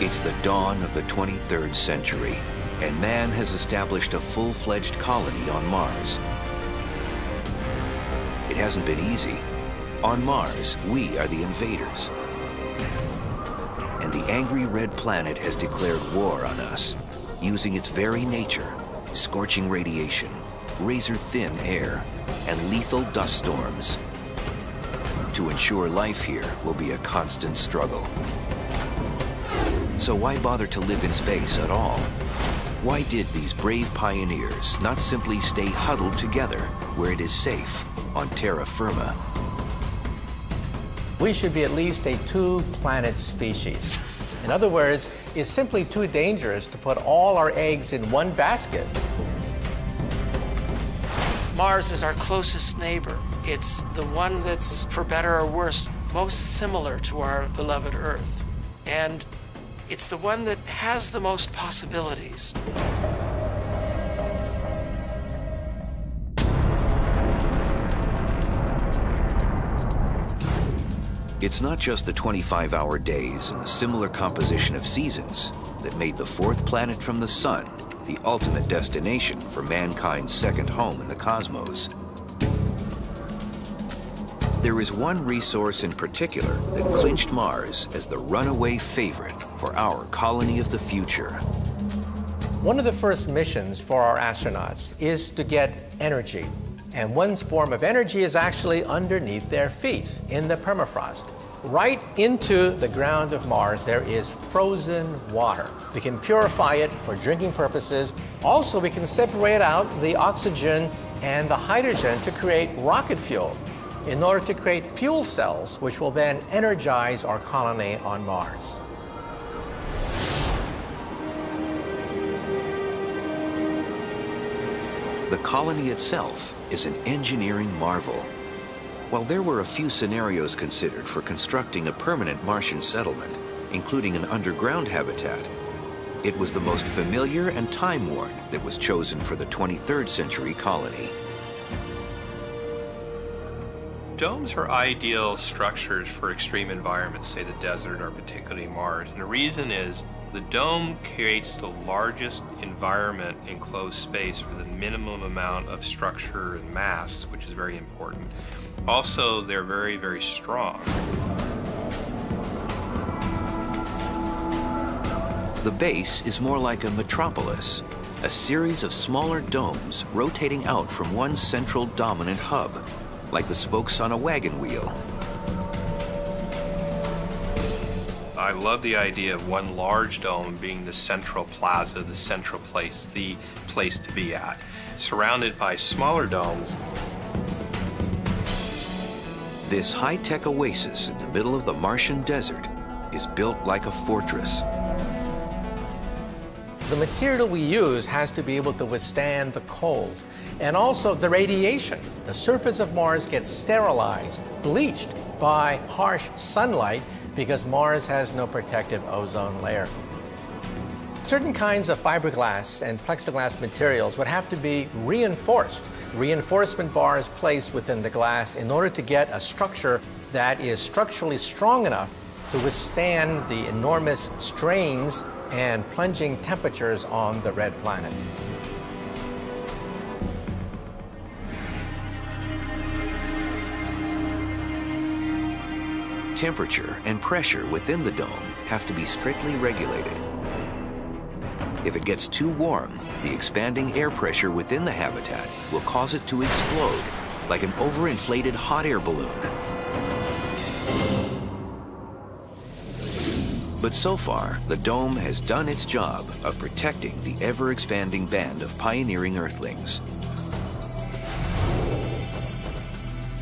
It's the dawn of the 23rd century, and man has established a full-fledged colony on Mars. It hasn't been easy. On Mars, we are the invaders. And the angry red planet has declared war on us, using its very nature, scorching radiation, razor-thin air, and lethal dust storms. To ensure life here will be a constant struggle. So why bother to live in space at all? Why did these brave pioneers not simply stay huddled together where it is safe on terra firma? We should be at least a two-planet species. In other words, it's simply too dangerous to put all our eggs in one basket. Mars is our closest neighbor. It's the one that's, for better or worse, most similar to our beloved Earth. And it's the one that has the most possibilities. It's not just the 25-hour days and the similar composition of seasons that made the fourth planet from the Sun the ultimate destination for mankind's second home in the cosmos. There is one resource in particular that clinched Mars as the runaway favorite for our colony of the future. One of the first missions for our astronauts is to get energy. And one form of energy is actually underneath their feet, in the permafrost. Right into the ground of Mars, there is frozen water. We can purify it for drinking purposes. Also, we can separate out the oxygen and the hydrogen to create rocket fuel in order to create fuel cells, which will then energize our colony on Mars. The colony itself is an engineering marvel. While there were a few scenarios considered for constructing a permanent Martian settlement, including an underground habitat, it was the most familiar and time-worn that was chosen for the 23rd century colony. Domes are ideal structures for extreme environments, say the desert or particularly Mars. And the reason is the dome creates the largest environment in enclosed space for the minimum amount of structure and mass, which is very important. Also, they're very, very strong. The base is more like a metropolis, a series of smaller domes rotating out from one central dominant hub, like the spokes on a wagon wheel. I love the idea of one large dome being the central plaza, the central place, the place to be at, surrounded by smaller domes. This high-tech oasis in the middle of the Martian desert is built like a fortress. The material we use has to be able to withstand the cold and also the radiation. The surface of Mars gets sterilized, bleached by harsh sunlight because Mars has no protective ozone layer. Certain kinds of fiberglass and plexiglass materials would have to be reinforced. Reinforcement bars placed within the glass in order to get a structure that is structurally strong enough to withstand the enormous strains and plunging temperatures on the red planet. Temperature and pressure within the dome have to be strictly regulated. If it gets too warm, the expanding air pressure within the habitat will cause it to explode like an overinflated hot air balloon. But so far, the dome has done its job of protecting the ever-expanding band of pioneering Earthlings.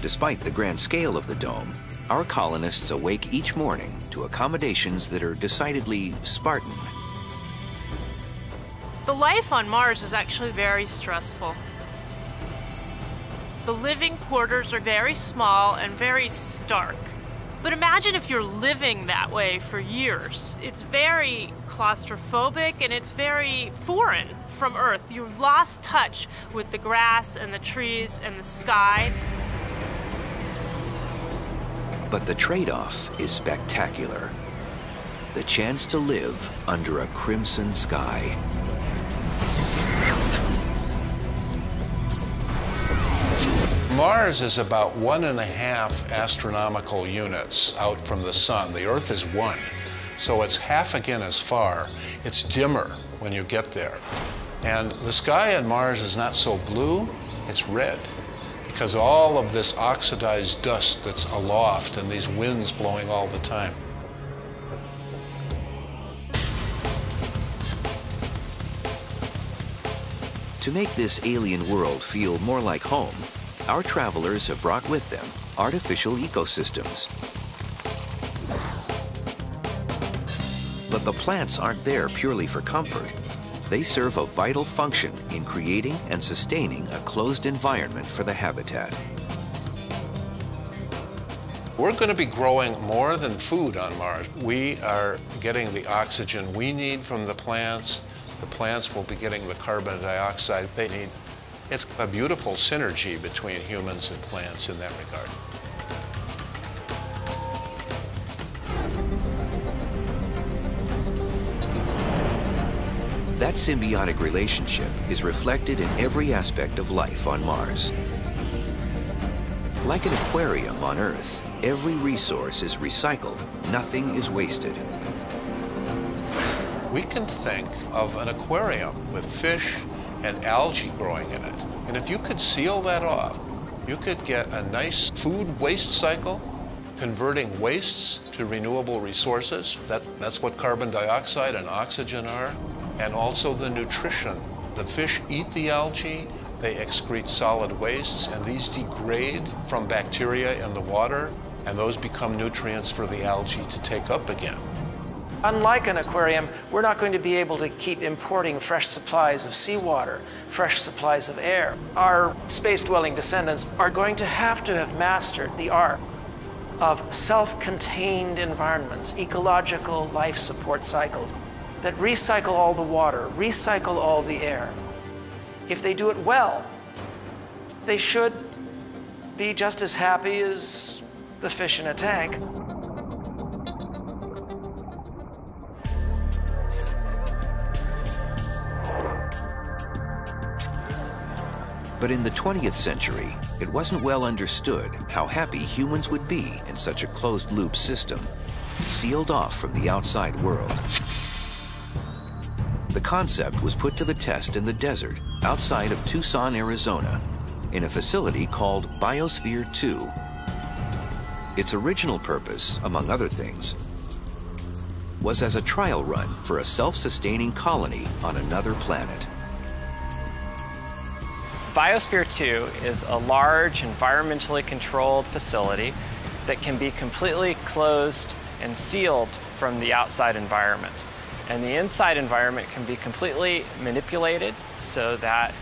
Despite the grand scale of the dome, our colonists awake each morning to accommodations that are decidedly Spartan. The life on Mars is actually very stressful. The living quarters are very small and very stark. But imagine if you're living that way for years. It's very claustrophobic and it's very foreign from Earth. You've lost touch with the grass and the trees and the sky. But the trade-off is spectacular. the chance to live under a crimson sky. Mars is about 1.5 astronomical units out from the sun. The Earth is 1, so it's half again as far. It's dimmer when you get there. And the sky on Mars is not so blue, it's red, because all of this oxidized dust that's aloft and these winds blowing all the time. To make this alien world feel more like home, our travelers have brought with them artificial ecosystems. But the plants aren't there purely for comfort. They serve a vital function in creating and sustaining a closed environment for the habitat. We're going to be growing more than food on Mars. We are getting the oxygen we need from the plants. The plants will be getting the carbon dioxide they need. It's a beautiful synergy between humans and plants in that regard. That symbiotic relationship is reflected in every aspect of life on Mars. Like an aquarium on Earth, every resource is recycled, nothing is wasted. We can think of an aquarium with fish and algae growing in it. And if you could seal that off, you could get a nice food waste cycle, converting wastes to renewable resources. That's what carbon dioxide and oxygen are. And also the nutrition. The fish eat the algae, they excrete solid wastes, and these degrade from bacteria in the water, and those become nutrients for the algae to take up again. Unlike an aquarium, we're not going to be able to keep importing fresh supplies of seawater, fresh supplies of air. Our space-dwelling descendants are going to have mastered the art of self-contained environments, ecological life support cycles that recycle all the water, recycle all the air. If they do it well, they should be just as happy as the fish in a tank. But in the 20th century, it wasn't well understood how happy humans would be in such a closed-loop system, sealed off from the outside world. The concept was put to the test in the desert outside of Tucson, Arizona, in a facility called Biosphere 2. Its original purpose, among other things, was as a trial run for a self-sustaining colony on another planet. Biosphere 2 is a large, environmentally controlled facility that can be completely closed and sealed from the outside environment. And the inside environment can be completely manipulated so that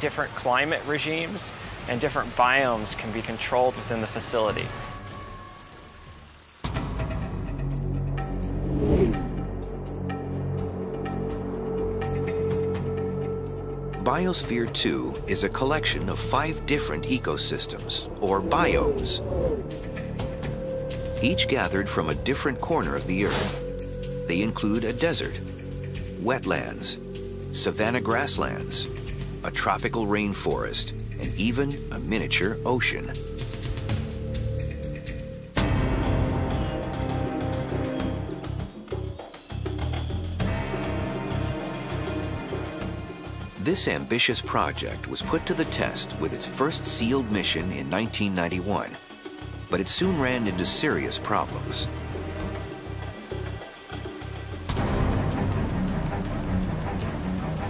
different climate regimes and different biomes can be controlled within the facility. Biosphere 2 is a collection of 5 different ecosystems, or biomes, each gathered from a different corner of the Earth. They include a desert, wetlands, savanna grasslands, a tropical rainforest, and even a miniature ocean. This ambitious project was put to the test with its first sealed mission in 1991, but it soon ran into serious problems.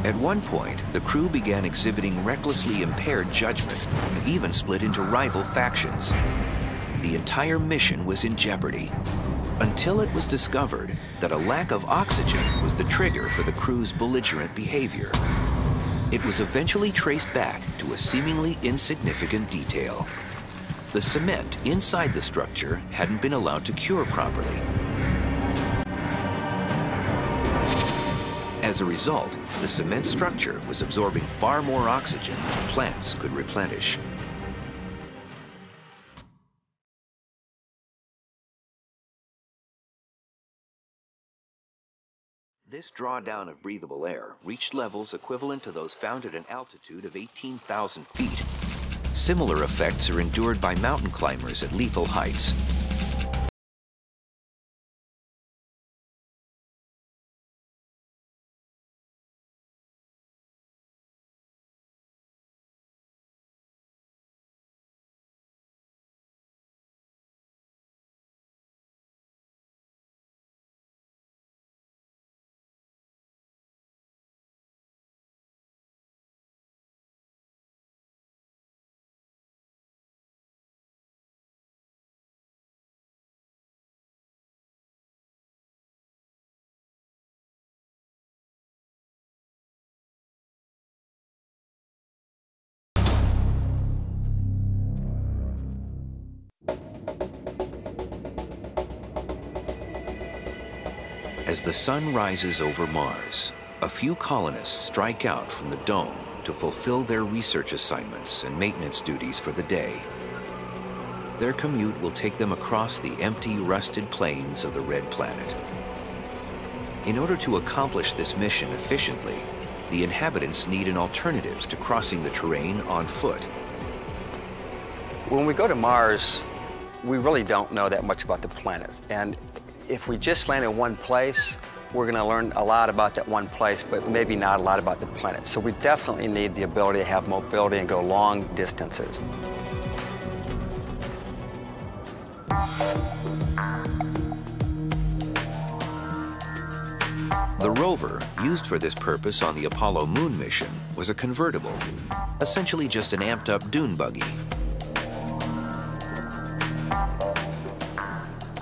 At one point, the crew began exhibiting recklessly impaired judgment and even split into rival factions. The entire mission was in jeopardy, until it was discovered that a lack of oxygen was the trigger for the crew's belligerent behavior. It was eventually traced back to a seemingly insignificant detail. The cement inside the structure hadn't been allowed to cure properly. As a result, the cement structure was absorbing far more oxygen than plants could replenish. This drawdown of breathable air reached levels equivalent to those found at an altitude of 18,000 feet. Similar effects are endured by mountain climbers at lethal heights. As the sun rises over Mars, a few colonists strike out from the dome to fulfill their research assignments and maintenance duties for the day. Their commute will take them across the empty, rusted plains of the red planet. In order to accomplish this mission efficiently, the inhabitants need an alternative to crossing the terrain on foot. When we go to Mars, we really don't know that much about the planet. And if we just land in one place, we're going to learn a lot about that one place, but maybe not a lot about the planet. So we definitely need the ability to have mobility and go long distances. The rover, used for this purpose on the Apollo moon mission, was a convertible, essentially just an amped-up dune buggy.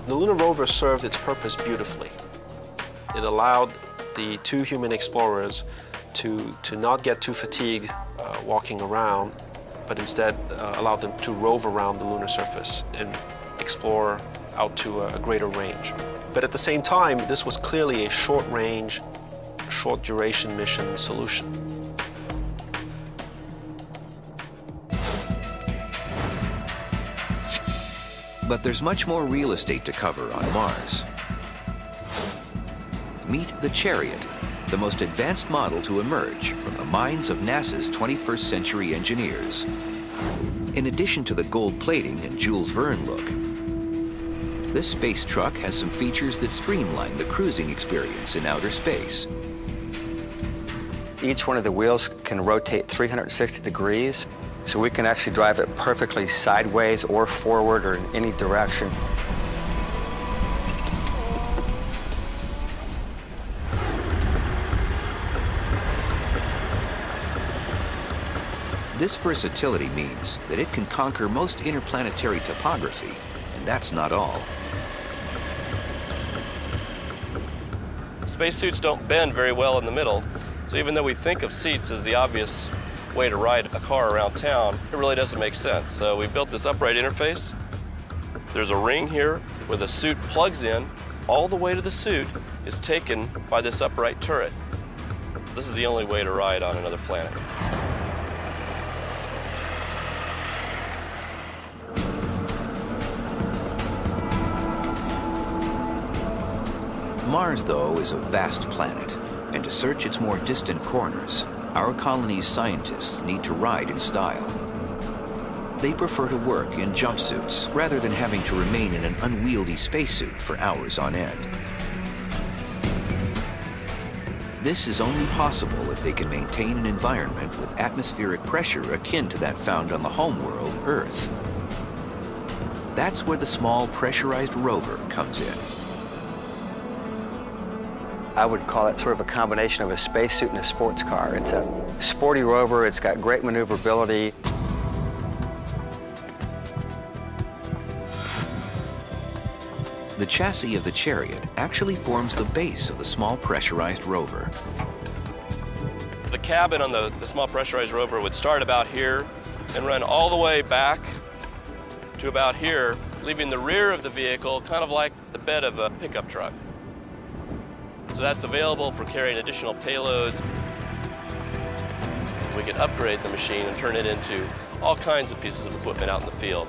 The lunar rover served its purpose beautifully. It allowed the two human explorers to not get too fatigued walking around, but instead allowed them to rove around the lunar surface and explore out to a greater range. But at the same time, this was clearly a short-range, short-duration mission solution. But there's much more real estate to cover on Mars. Meet the Chariot, the most advanced model to emerge from the minds of NASA's 21st century engineers. In addition to the gold plating and Jules Verne look, this space truck has some features that streamline the cruising experience in outer space. Each one of the wheels can rotate 360 degrees, so we can actually drive it perfectly sideways or forward or in any direction. This versatility means that it can conquer most interplanetary topography, and that's not all. Spacesuits don't bend very well in the middle, so even though we think of seats as the obvious way to ride a car around town, it really doesn't make sense. So we built this upright interface. There's a ring here where the suit plugs in. All the way to the suit is taken by this upright turret. This is the only way to ride on another planet. Mars, though, is a vast planet, and to search its more distant corners, our colony's scientists need to ride in style. They prefer to work in jumpsuits rather than having to remain in an unwieldy spacesuit for hours on end. This is only possible if they can maintain an environment with atmospheric pressure akin to that found on the homeworld, Earth. That's where the small pressurized rover comes in. I would call it sort of a combination of a spacesuit and a sports car. It's a sporty rover, it's got great maneuverability. The chassis of the Chariot actually forms the base of the small pressurized rover. The cabin on the small pressurized rover would start about here and run all the way back to about here, leaving the rear of the vehicle kind of like the bed of a pickup truck. So that's available for carrying additional payloads. We can upgrade the machine and turn it into all kinds of pieces of equipment out in the field.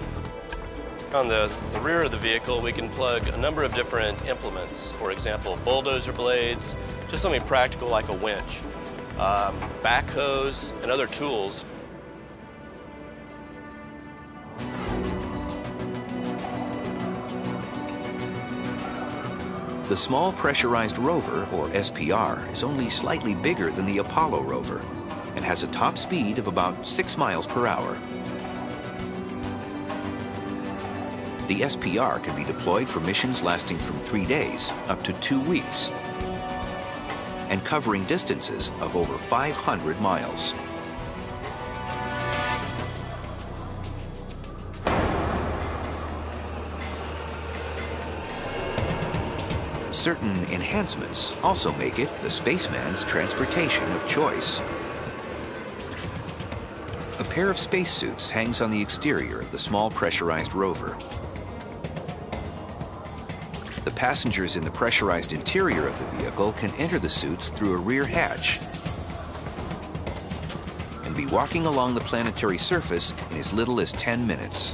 On the rear of the vehicle, we can plug a number of different implements. For example, bulldozer blades, just something practical like a winch, backhoes, and other tools. The Small Pressurized Rover, or SPR, is only slightly bigger than the Apollo rover and has a top speed of about 6 miles per hour. The SPR can be deployed for missions lasting from 3 days up to 2 weeks and covering distances of over 500 miles. Certain enhancements also make it the spaceman's transportation of choice. A pair of spacesuits hangs on the exterior of the Small Pressurized Rover. The passengers in the pressurized interior of the vehicle can enter the suits through a rear hatch and be walking along the planetary surface in as little as 10 minutes.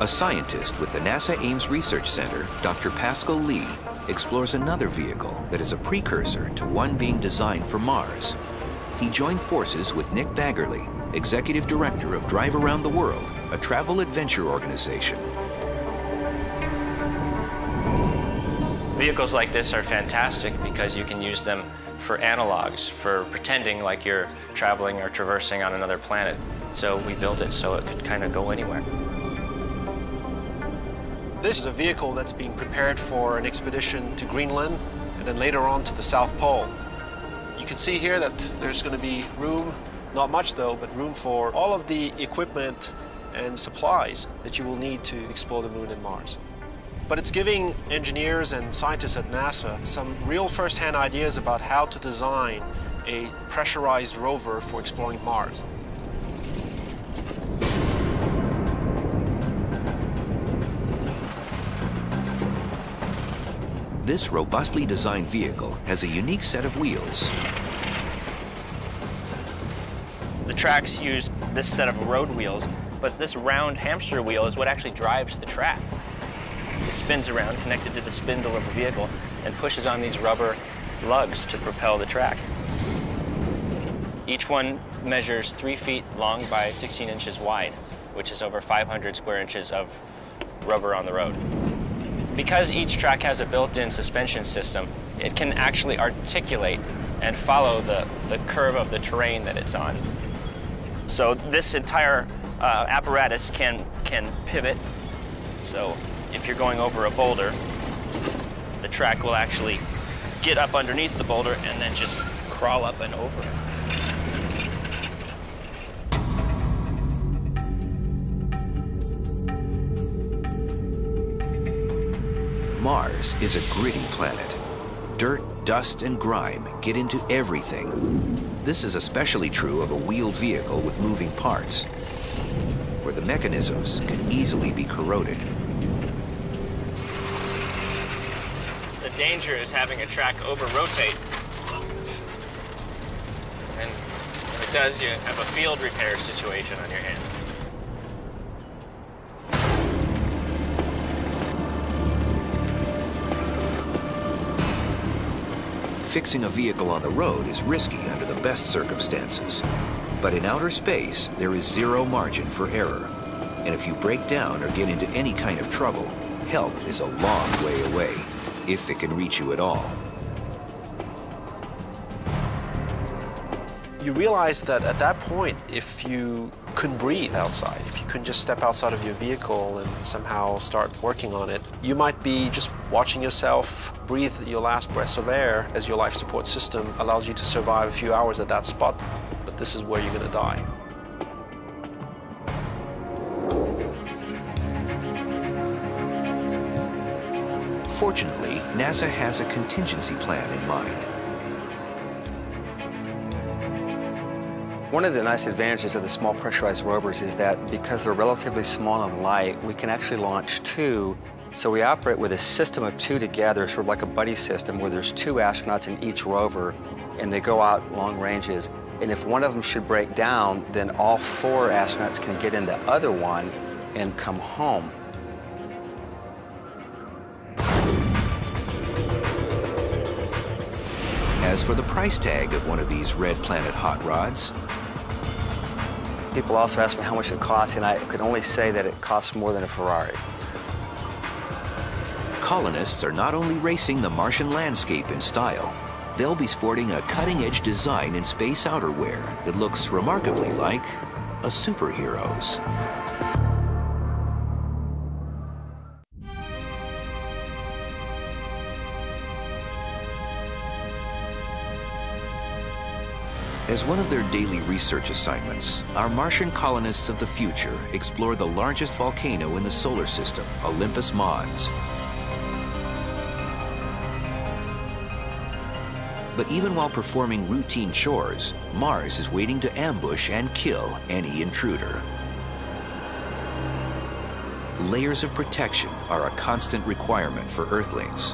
A scientist with the NASA Ames Research Center, Dr. Pascal Lee, explores another vehicle that is a precursor to one being designed for Mars. He joined forces with Nick Baggerly, Executive Director of Drive Around the World, a travel adventure organization. Vehicles like this are fantastic because you can use them for analogs, for pretending like you're traveling or traversing on another planet. So we built it so it could kind of go anywhere. This is a vehicle that's being prepared for an expedition to Greenland and then later on to the South Pole. You can see here that there's going to be room, not much though, but room for all of the equipment and supplies that you will need to explore the Moon and Mars. But it's giving engineers and scientists at NASA some real first-hand ideas about how to design a pressurized rover for exploring Mars. This robustly designed vehicle has a unique set of wheels. The tracks use this set of road wheels, but this round hamster wheel is what actually drives the track. It spins around, connected to the spindle of the vehicle, and pushes on these rubber lugs to propel the track. Each one measures 3 feet long by 16 inches wide, which is over 500 square inches of rubber on the road. Because each track has a built-in suspension system, it can actually articulate and follow the curve of the terrain that it's on. So this entire apparatus can pivot. So if you're going over a boulder, the track will actually get up underneath the boulder and then just crawl up and over it. Mars is a gritty planet. Dirt, dust, and grime get into everything. This is especially true of a wheeled vehicle with moving parts, where the mechanisms can easily be corroded. The danger is having a track over-rotate. And when it does, you have a field repair situation on your hands. Fixing a vehicle on the road is risky under the best circumstances. But in outer space, there is zero margin for error. And if you break down or get into any kind of trouble, help is a long way away, if it can reach you at all. You realize that at that point, if you couldn't breathe outside, if you couldn't just step outside of your vehicle and somehow start working on it, you might be just watching yourself breathe your last breaths of air as your life support system allows you to survive a few hours at that spot, but this is where you're going to die. Fortunately, NASA has a contingency plan in mind. One of the nice advantages of the small pressurized rovers is that because they're relatively small and light, we can actually launch 2 So we operate with a system of two together, sort of like a buddy system where there's two astronauts in each rover and they go out long ranges. And if one of them should break down, then all four astronauts can get in the other one and come home. As for the price tag of one of these Red Planet hot rods, people also ask me how much it costs, and I could only say that it costs more than a Ferrari. colonists are not only racing the Martian landscape in style, they'll be sporting a cutting-edge design in space outerwear that looks remarkably like a superhero's. As one of their daily research assignments, our Martian colonists of the future explore the largest volcano in the solar system, Olympus Mons. But even while performing routine chores, Mars is waiting to ambush and kill any intruder. Layers of protection are a constant requirement for Earthlings.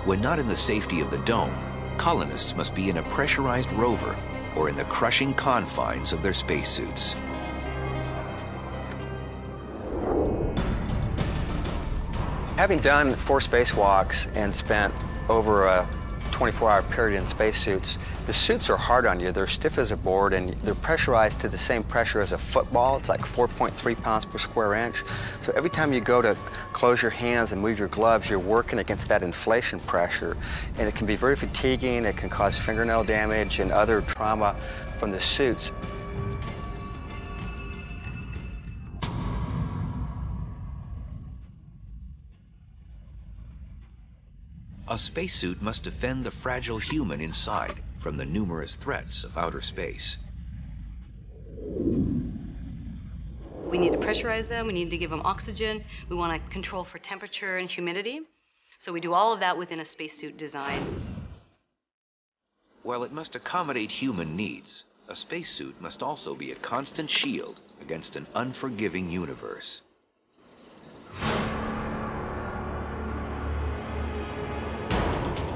When not in the safety of the dome, colonists must be in a pressurized rover or in the crushing confines of their spacesuits. Having done 4 spacewalks and spent over a 24-hour period in spacesuits, the suits are hard on you. They're stiff as a board, and they're pressurized to the same pressure as a football. It's like 4.3 pounds per square inch. So every time you go to close your hands and move your gloves, you're working against that inflation pressure. And it can be very fatiguing. It can cause fingernail damage and other trauma from the suits. A spacesuit must defend the fragile human inside from the numerous threats of outer space. We need to pressurize them, we need to give them oxygen, we want to control for temperature and humidity. So we do all of that within a spacesuit design. While it must accommodate human needs, a spacesuit must also be a constant shield against an unforgiving universe.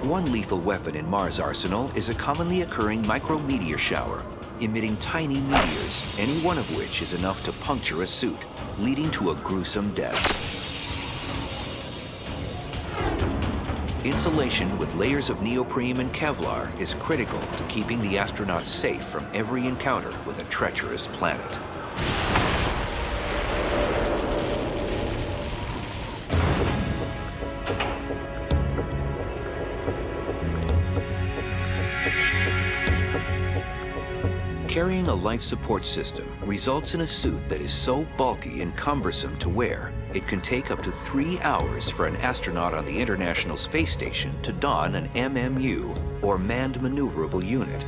One lethal weapon in Mars' arsenal is a commonly occurring micrometeor shower, emitting tiny meteors, any one of which is enough to puncture a suit, leading to a gruesome death. Insulation with layers of neoprene and Kevlar is critical to keeping the astronauts safe from every encounter with a treacherous planet. Carrying a life support system results in a suit that is so bulky and cumbersome to wear, it can take up to 3 hours for an astronaut on the International Space Station to don an MMU, or Manned Maneuverable Unit.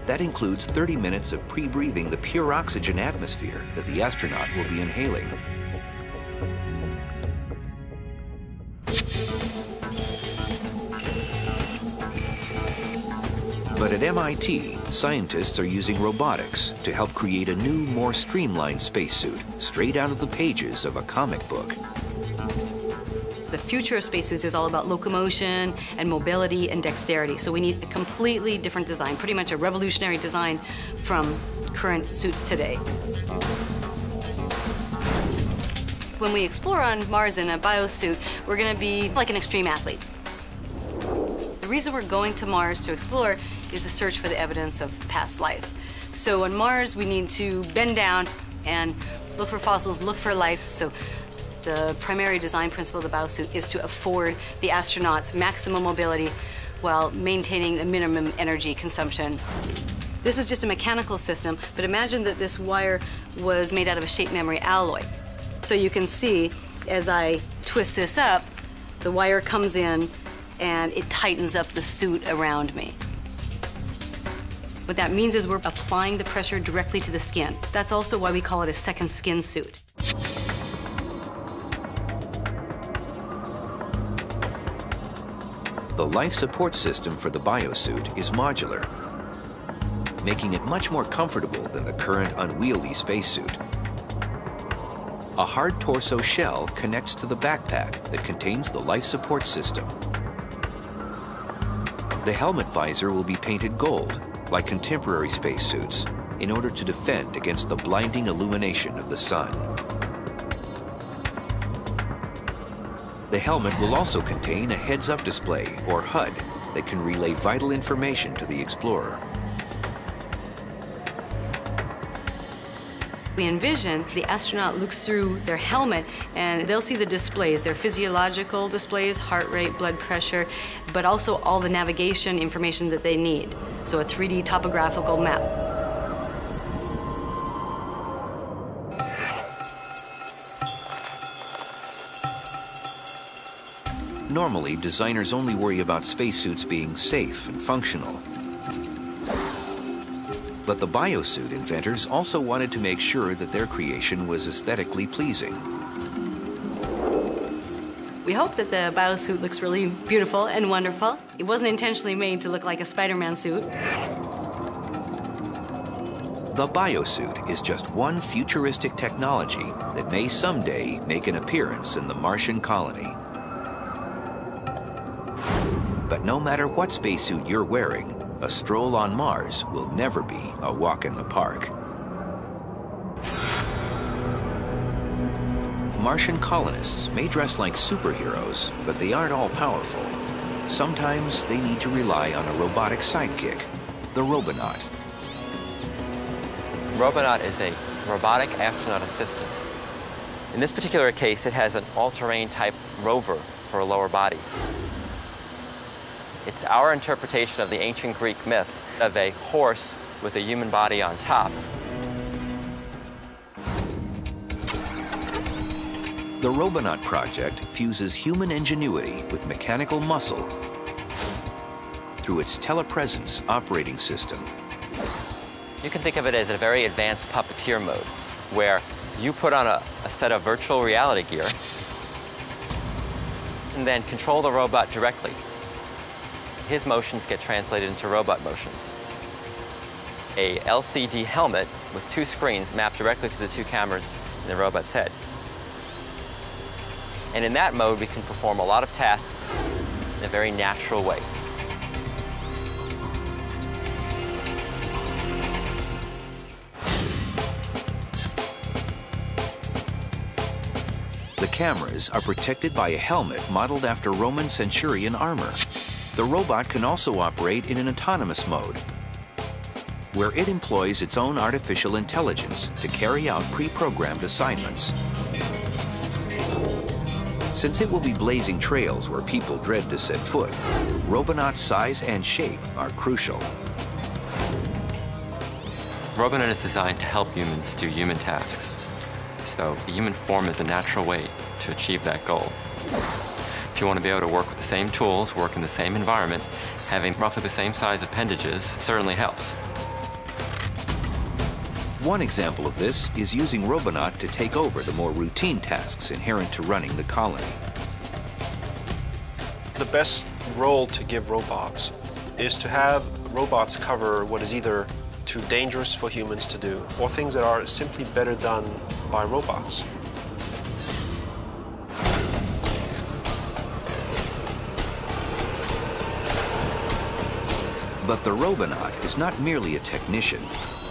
That includes 30 minutes of pre-breathing the pure oxygen atmosphere that the astronaut will be inhaling. But at MIT, scientists are using robotics to help create a new, more streamlined spacesuit, straight out of the pages of a comic book. The future of spacesuits is all about locomotion and mobility and dexterity. So we need a completely different design, pretty much a revolutionary design from current suits today. When we explore on Mars in a biosuit, we're going to be like an extreme athlete. The reason we're going to Mars to explore is a search for the evidence of past life. So on Mars, we need to bend down and look for fossils, look for life. So the primary design principle of the biosuit is to afford the astronauts maximum mobility while maintaining the minimum energy consumption. This is just a mechanical system, but imagine that this wire was made out of a shape memory alloy. So you can see, as I twist this up, the wire comes in and it tightens up the suit around me. What that means is we're applying the pressure directly to the skin. That's also why we call it a second skin suit. The life support system for the biosuit is modular, making it much more comfortable than the current unwieldy spacesuit. a hard torso shell connects to the backpack that contains the life support system. The helmet visor will be painted gold, like contemporary spacesuits, in order to defend against the blinding illumination of the sun. The helmet will also contain a heads-up display, or HUD, that can relay vital information to the explorer. We envision the astronaut looks through their helmet and they'll see the displays, their physiological displays, heart rate, blood pressure, but also all the navigation information that they need. So a 3D topographical map. Normally, designers only worry about spacesuits being safe and functional. But the biosuit inventors also wanted to make sure that their creation was aesthetically pleasing. We hope that the biosuit looks really beautiful and wonderful. It wasn't intentionally made to look like a Spider-Man suit. The biosuit is just one futuristic technology that may someday make an appearance in the Martian colony. But no matter what spacesuit you're wearing, a stroll on Mars will never be a walk in the park. Martian colonists may dress like superheroes, but they aren't all powerful. Sometimes they need to rely on a robotic sidekick, the Robonaut. Robonaut is a robotic astronaut assistant. In this particular case, it has an all-terrain type rover for a lower body. It's our interpretation of the ancient Greek myths of a horse with a human body on top. The Robonaut project fuses human ingenuity with mechanical muscle through its telepresence operating system. You can think of it as a very advanced puppeteer mode, where you put on a set of virtual reality gear and then control the robot directly. His motions get translated into robot motions. A LCD helmet with 2 screens mapped directly to the 2 cameras in the robot's head. And in that mode, we can perform a lot of tasks in a very natural way. The cameras are protected by a helmet modeled after Roman centurion armor. The robot can also operate in an autonomous mode, where it employs its own artificial intelligence to carry out pre-programmed assignments. Since it will be blazing trails where people dread to set foot, Robonaut's size and shape are crucial. Robonaut is designed to help humans do human tasks. So the human form is a natural way to achieve that goal. If you want to be able to work with the same tools, work in the same environment, having roughly the same size appendages certainly helps. One example of this is using Robonaut to take over the more routine tasks inherent to running the colony. The best role to give robots is to have robots cover what is either too dangerous for humans to do or things that are simply better done by robots. But the Robonaut is not merely a technician.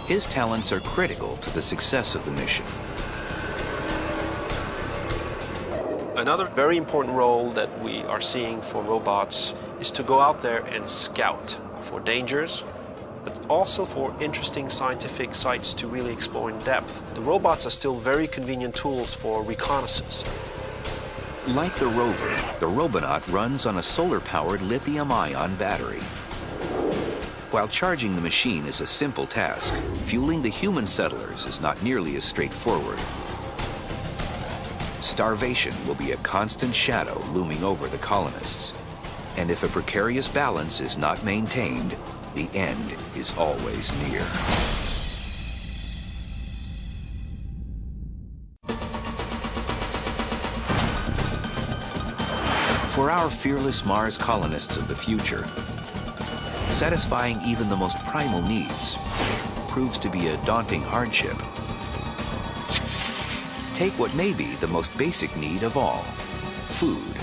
His talents are critical to the success of the mission. Another very important role that we are seeing for robots is to go out there and scout for dangers, but also for interesting scientific sites to really explore in depth. The robots are still very convenient tools for reconnaissance. Like the rover, the Robonaut runs on a solar-powered lithium-ion battery. While charging the machine is a simple task, fueling the human settlers is not nearly as straightforward. Starvation will be a constant shadow looming over the colonists. And if a precarious balance is not maintained, the end is always near. For our fearless Mars colonists of the future, satisfying even the most primal needs proves to be a daunting hardship. take what may be the most basic need of all, food.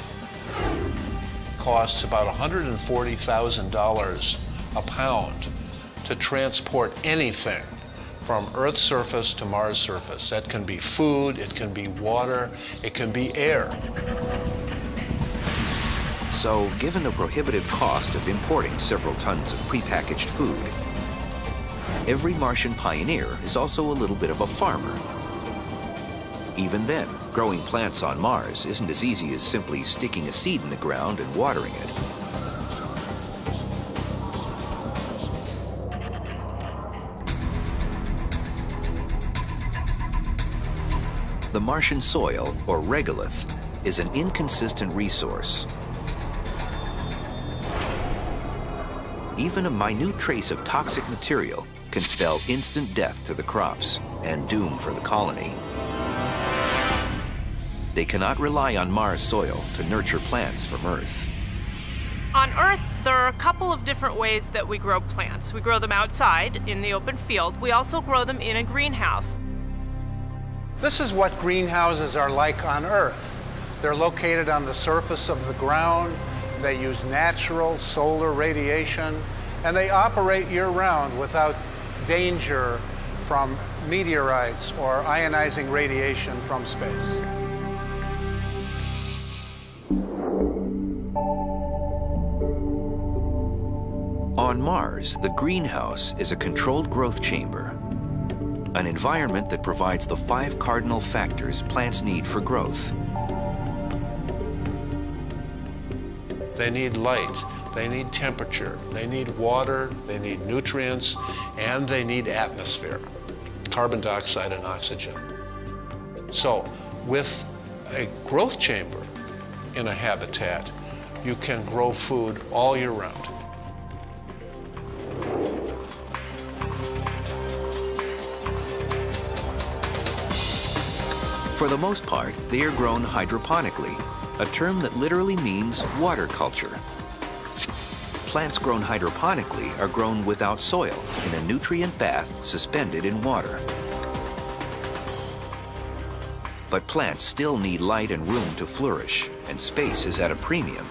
Costs about $140,000 a pound to transport anything from Earth's surface to Mars' surface. That can be food, it can be water, it can be air. So, given the prohibitive cost of importing several tons of prepackaged food, every Martian pioneer is also a little bit of a farmer. Even then, growing plants on Mars isn't as easy as simply sticking a seed in the ground and watering it. The Martian soil, or regolith, is an inconsistent resource. Even a minute trace of toxic material can spell instant death to the crops and doom for the colony. They cannot rely on Mars soil to nurture plants from Earth. On Earth, there are a couple of different ways that we grow plants. We grow them outside in the open field. We also grow them in a greenhouse. This is what greenhouses are like on Earth. They're located on the surface of the ground. They use natural solar radiation, and they operate year-round without danger from meteorites or ionizing radiation from space. On Mars, the greenhouse is a controlled growth chamber, an environment that provides the 5 cardinal factors plants need for growth. They need light, they need temperature, they need water, they need nutrients, and they need atmosphere, carbon dioxide and oxygen. So with a growth chamber in a habitat, you can grow food all year round. For the most part, they are grown hydroponically, a term that literally means water culture. Plants grown hydroponically are grown without soil in a nutrient bath suspended in water. But plants still need light and room to flourish, and space is at a premium.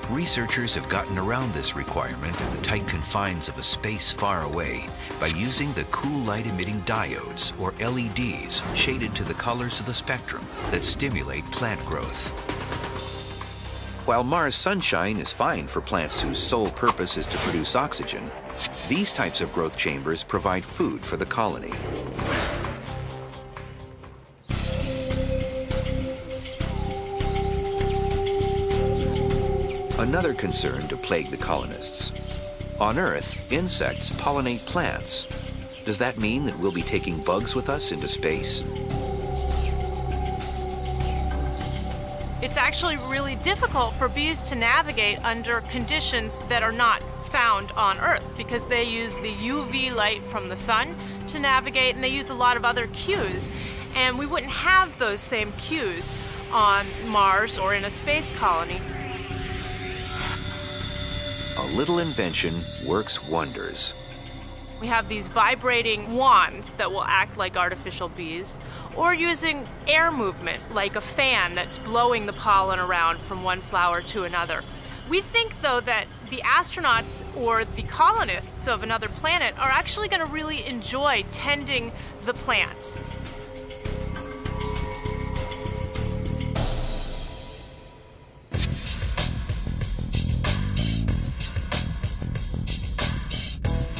Researchers have gotten around this requirement in the tight confines of a space far away by using the cool light-emitting diodes, or LEDs, shaded to the colors of the spectrum that stimulate plant growth. While Mars sunshine is fine for plants whose sole purpose is to produce oxygen, these types of growth chambers provide food for the colony. Another concern to plague the colonists. On Earth, insects pollinate plants. Does that mean that we'll be taking bugs with us into space? It's actually really difficult for bees to navigate under conditions that are not found on Earth because they use the UV light from the sun to navigate, and they use a lot of other cues. And we wouldn't have those same cues on Mars or in a space colony. A little invention works wonders. We have these vibrating wands that will act like artificial bees, or using air movement, like a fan that's blowing the pollen around from one flower to another. We think, though, that the astronauts or the colonists of another planet are actually going to really enjoy tending the plants.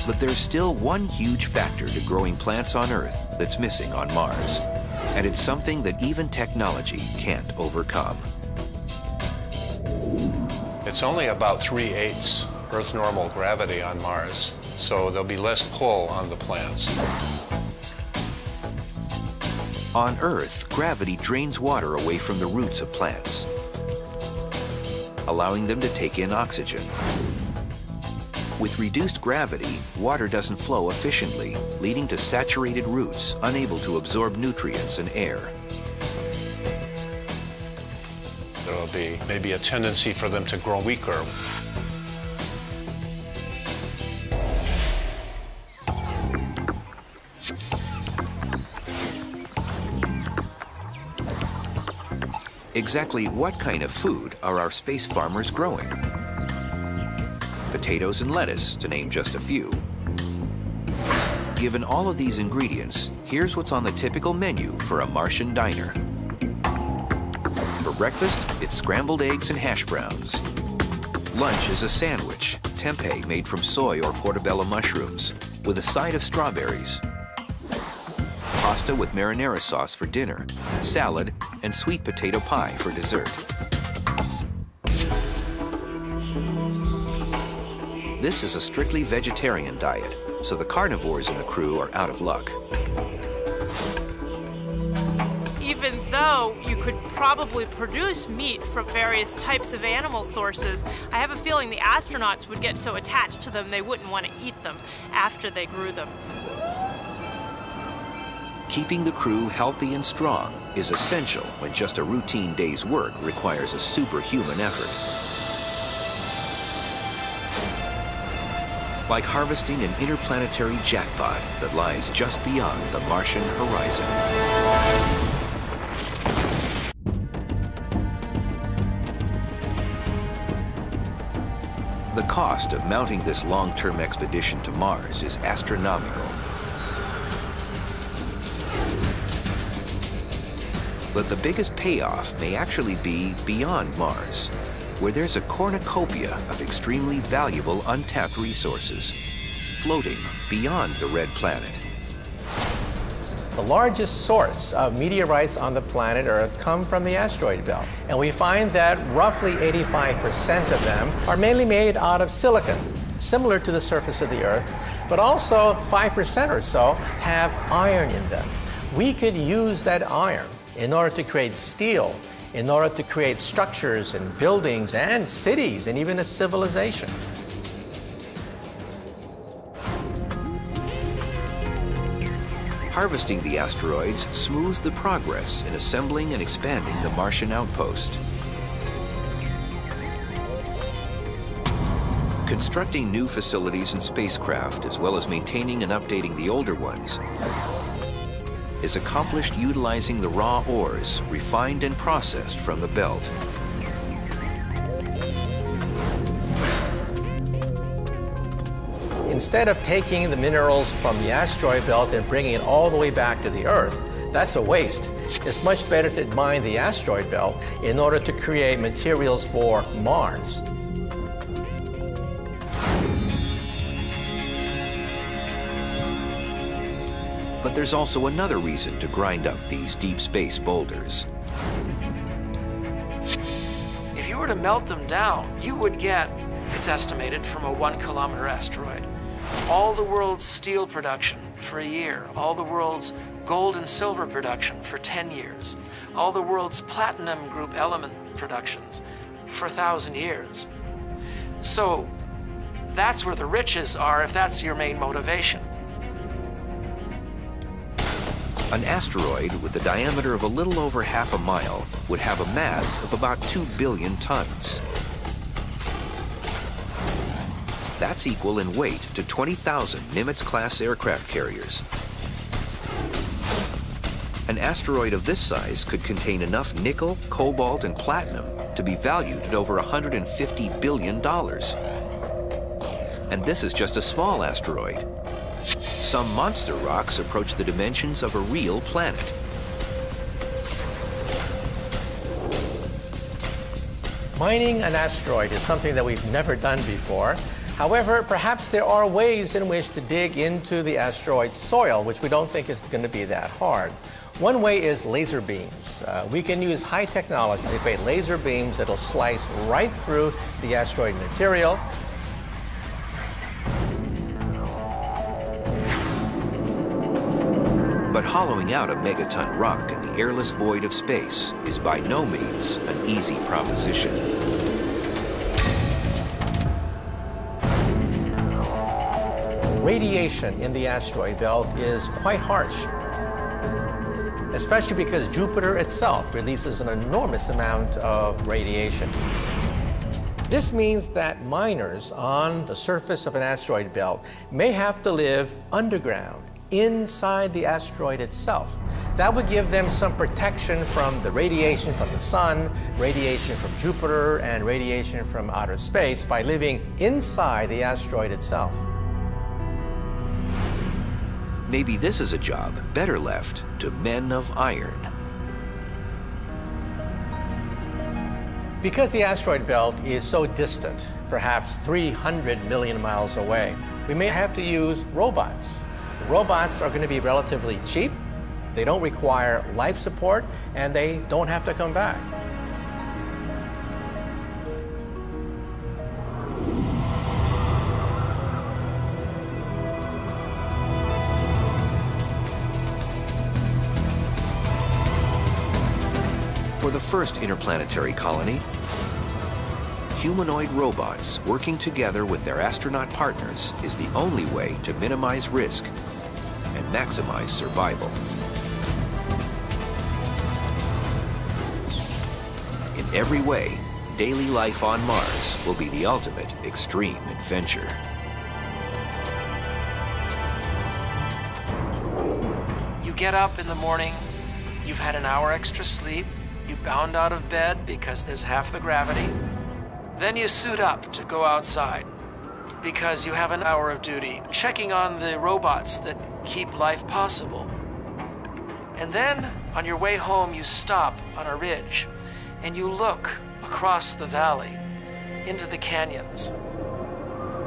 But there's still one huge factor to growing plants on Earth that's missing on Mars. And it's something that even technology can't overcome. It's only about 3/8 Earth normal gravity on Mars, so there'll be less pull on the plants. On Earth, gravity drains water away from the roots of plants, allowing them to take in oxygen. With reduced gravity, water doesn't flow efficiently, leading to saturated roots unable to absorb nutrients and air. There will be maybe a tendency for them to grow weaker. Exactly what kind of food are our space farmers growing? Potatoes and lettuce, to name just a few. Given all of these ingredients, here's what's on the typical menu for a Martian diner. For breakfast, it's scrambled eggs and hash browns. Lunch is a sandwich, tempeh made from soy or portobello mushrooms, with a side of strawberries. Pasta with marinara sauce for dinner, salad, and sweet potato pie for dessert. This is a strictly vegetarian diet, so the carnivores in the crew are out of luck. Even though you could probably produce meat from various types of animal sources, I have a feeling the astronauts would get so attached to them they wouldn't want to eat them after they grew them. Keeping the crew healthy and strong is essential when just a routine day's work requires a superhuman effort. Like harvesting an interplanetary jackpot that lies just beyond the Martian horizon. The cost of mounting this long-term expedition to Mars is astronomical. But the biggest payoff may actually be beyond Mars, where there's a cornucopia of extremely valuable untapped resources, floating beyond the red planet. The largest source of meteorites on the planet Earth come from the asteroid belt. And we find that roughly 85% of them are mainly made out of silicon, similar to the surface of the Earth, but also 5% or so have iron in them. We could use that iron in order to create steel, in order to create structures and buildings and cities and even a civilization. Harvesting the asteroids smooths the progress in assembling and expanding the Martian outpost. Constructing new facilities and spacecraft, as well as maintaining and updating the older ones, is accomplished utilizing the raw ores refined and processed from the belt. Instead of taking the minerals from the asteroid belt and bringing it all the way back to the Earth, that's a waste. It's much better to mine the asteroid belt in order to create materials for Mars. But there's also another reason to grind up these deep space boulders. If you were to melt them down, you would get, it's estimated, from a 1-kilometer asteroid, all the world's steel production for a year, all the world's gold and silver production for 10 years, all the world's platinum group element productions for 1,000 years. So that's where the riches are if that's your main motivation. An asteroid with a diameter of a little over half a mile would have a mass of about 2 billion tons. That's equal in weight to 20,000 Nimitz-class aircraft carriers. An asteroid of this size could contain enough nickel, cobalt, and platinum to be valued at over $150 billion. And this is just a small asteroid. Some monster rocks approach the dimensions of a real planet. Mining an asteroid is something that we've never done before. However, perhaps there are ways in which to dig into the asteroid's soil, which we don't think is going to be that hard. One way is laser beams. We can use high technology to create laser beams that'll slice right through the asteroid material. But hollowing out a megaton rock in the airless void of space is by no means an easy proposition. Radiation in the asteroid belt is quite harsh, especially because Jupiter itself releases an enormous amount of radiation. This means that miners on the surface of an asteroid belt may have to live underground, inside the asteroid itself. That would give them some protection from the radiation from the sun, radiation from Jupiter, and radiation from outer space by living inside the asteroid itself. Maybe this is a job better left to men of iron. Because the asteroid belt is so distant, perhaps 300 million miles away, we may have to use robots. Robots are going to be relatively cheap. They don't require life support, and they don't have to come back. For the first interplanetary colony, humanoid robots working together with their astronaut partners is the only way to minimize risk and maximize survival. In every way, daily life on Mars will be the ultimate extreme adventure. You get up in the morning, you've had an hour extra sleep, you bound out of bed because there's half the gravity. Then you suit up to go outside because you have an hour of duty checking on the robots that keep life possible. And then on your way home, you stop on a ridge and you look across the valley into the canyons.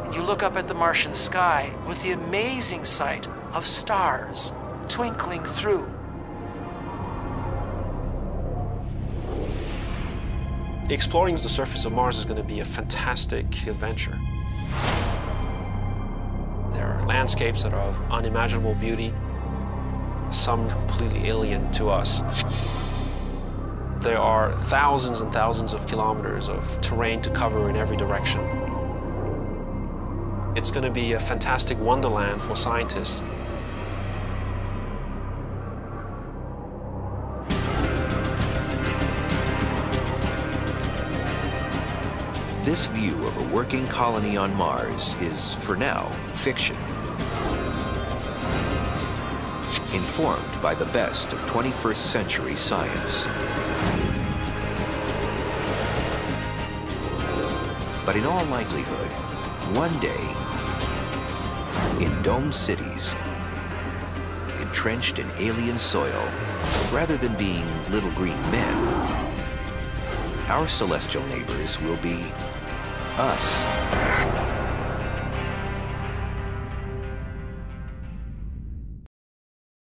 And you look up at the Martian sky with the amazing sight of stars twinkling through. Exploring the surface of Mars is going to be a fantastic adventure. There are landscapes that are of unimaginable beauty, some completely alien to us. There are thousands and thousands of kilometers of terrain to cover in every direction. It's going to be a fantastic wonderland for scientists. This view of a working colony on Mars is, for now, fiction. Informed by the best of 21st century science. But in all likelihood, one day, in domed cities, entrenched in alien soil, rather than being little green men, our celestial neighbors will be us.